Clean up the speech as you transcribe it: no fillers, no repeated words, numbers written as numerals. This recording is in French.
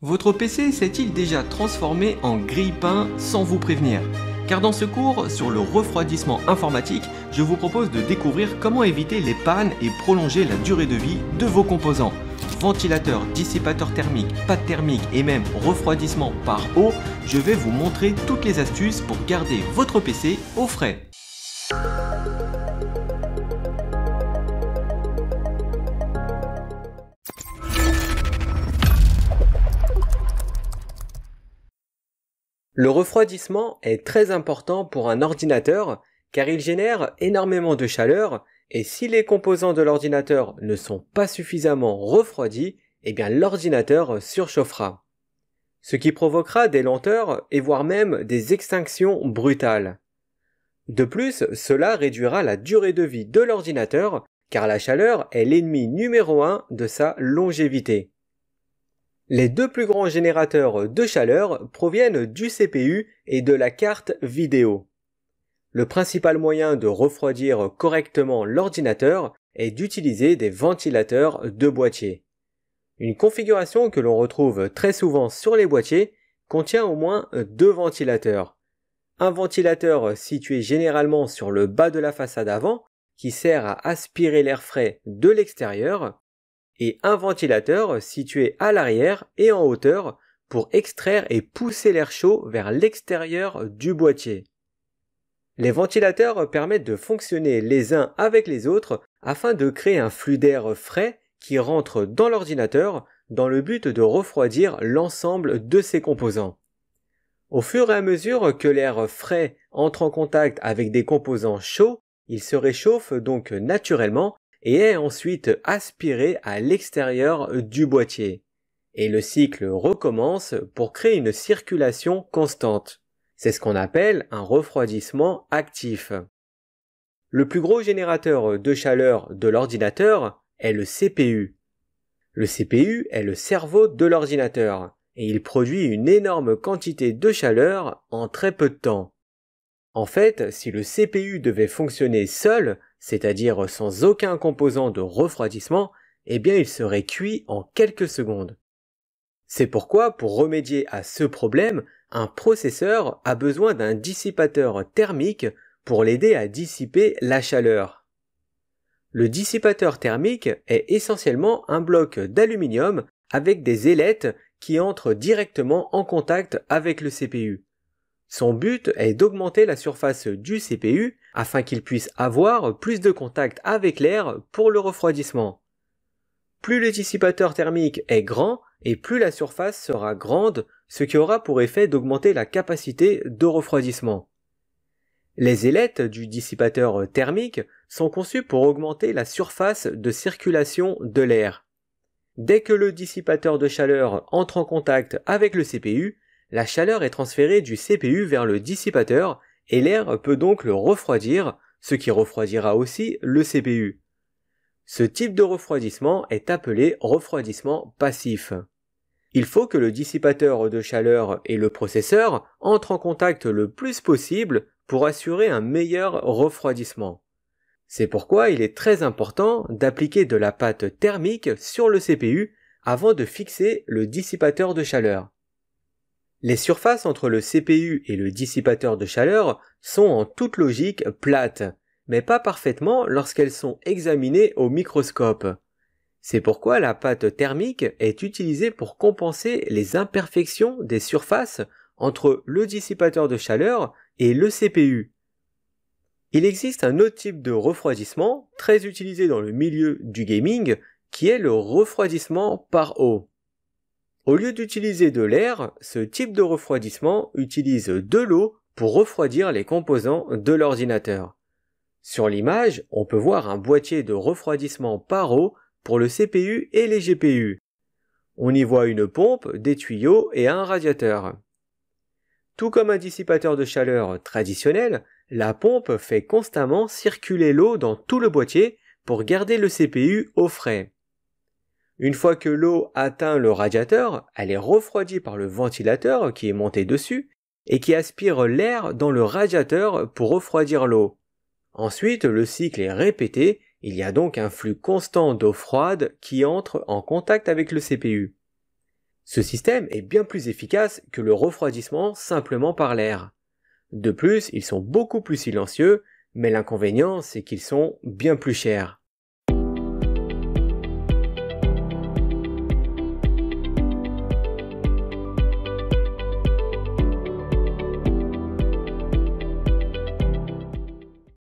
Votre PC s'est-il déjà transformé en grille-pain sans vous prévenir? Car dans ce cours sur le refroidissement informatique, je vous propose de découvrir comment éviter les pannes et prolonger la durée de vie de vos composants. Ventilateur, dissipateur thermique, pâte thermique et même refroidissement par eau, je vais vous montrer toutes les astuces pour garder votre PC au frais. Le refroidissement est très important pour un ordinateur car il génère énormément de chaleur et si les composants de l'ordinateur ne sont pas suffisamment refroidis, eh bien l'ordinateur surchauffera. Ce qui provoquera des lenteurs et voire même des extinctions brutales. De plus, cela réduira la durée de vie de l'ordinateur car la chaleur est l'ennemi numéro 1 de sa longévité. Les deux plus grands générateurs de chaleur proviennent du CPU et de la carte vidéo. Le principal moyen de refroidir correctement l'ordinateur est d'utiliser des ventilateurs de boîtier. Une configuration que l'on retrouve très souvent sur les boîtiers contient au moins deux ventilateurs. Un ventilateur situé généralement sur le bas de la façade avant, qui sert à aspirer l'air frais de l'extérieur, et un ventilateur situé à l'arrière et en hauteur pour extraire et pousser l'air chaud vers l'extérieur du boîtier. Les ventilateurs permettent de fonctionner les uns avec les autres afin de créer un flux d'air frais qui rentre dans l'ordinateur dans le but de refroidir l'ensemble de ses composants. Au fur et à mesure que l'air frais entre en contact avec des composants chauds, il se réchauffe donc naturellement et est ensuite aspiré à l'extérieur du boîtier. Et le cycle recommence pour créer une circulation constante. C'est ce qu'on appelle un refroidissement actif. Le plus gros générateur de chaleur de l'ordinateur est le CPU. Le CPU est le cerveau de l'ordinateur et il produit une énorme quantité de chaleur en très peu de temps. En fait, si le CPU devait fonctionner seul, c'est-à-dire sans aucun composant de refroidissement, eh bien il serait cuit en quelques secondes. C'est pourquoi, pour remédier à ce problème, un processeur a besoin d'un dissipateur thermique pour l'aider à dissiper la chaleur. Le dissipateur thermique est essentiellement un bloc d'aluminium avec des ailettes qui entrent directement en contact avec le CPU. Son but est d'augmenter la surface du CPU afin qu'il puisse avoir plus de contact avec l'air pour le refroidissement. Plus le dissipateur thermique est grand et plus la surface sera grande, ce qui aura pour effet d'augmenter la capacité de refroidissement. Les ailettes du dissipateur thermique sont conçues pour augmenter la surface de circulation de l'air. Dès que le dissipateur de chaleur entre en contact avec le CPU, la chaleur est transférée du CPU vers le dissipateur et l'air peut donc le refroidir, ce qui refroidira aussi le CPU. Ce type de refroidissement est appelé refroidissement passif. Il faut que le dissipateur de chaleur et le processeur entrent en contact le plus possible pour assurer un meilleur refroidissement. C'est pourquoi il est très important d'appliquer de la pâte thermique sur le CPU avant de fixer le dissipateur de chaleur. Les surfaces entre le CPU et le dissipateur de chaleur sont en toute logique plates, mais pas parfaitement lorsqu'elles sont examinées au microscope. C'est pourquoi la pâte thermique est utilisée pour compenser les imperfections des surfaces entre le dissipateur de chaleur et le CPU. Il existe un autre type de refroidissement, très utilisé dans le milieu du gaming, qui est le refroidissement par eau. Au lieu d'utiliser de l'air, ce type de refroidissement utilise de l'eau pour refroidir les composants de l'ordinateur. Sur l'image, on peut voir un boîtier de refroidissement par eau pour le CPU et les GPU. On y voit une pompe, des tuyaux et un radiateur. Tout comme un dissipateur de chaleur traditionnel, la pompe fait constamment circuler l'eau dans tout le boîtier pour garder le CPU au frais. Une fois que l'eau atteint le radiateur, elle est refroidie par le ventilateur qui est monté dessus et qui aspire l'air dans le radiateur pour refroidir l'eau. Ensuite, le cycle est répété, il y a donc un flux constant d'eau froide qui entre en contact avec le CPU. Ce système est bien plus efficace que le refroidissement simplement par l'air. De plus, ils sont beaucoup plus silencieux, mais l'inconvénient c'est qu'ils sont bien plus chers.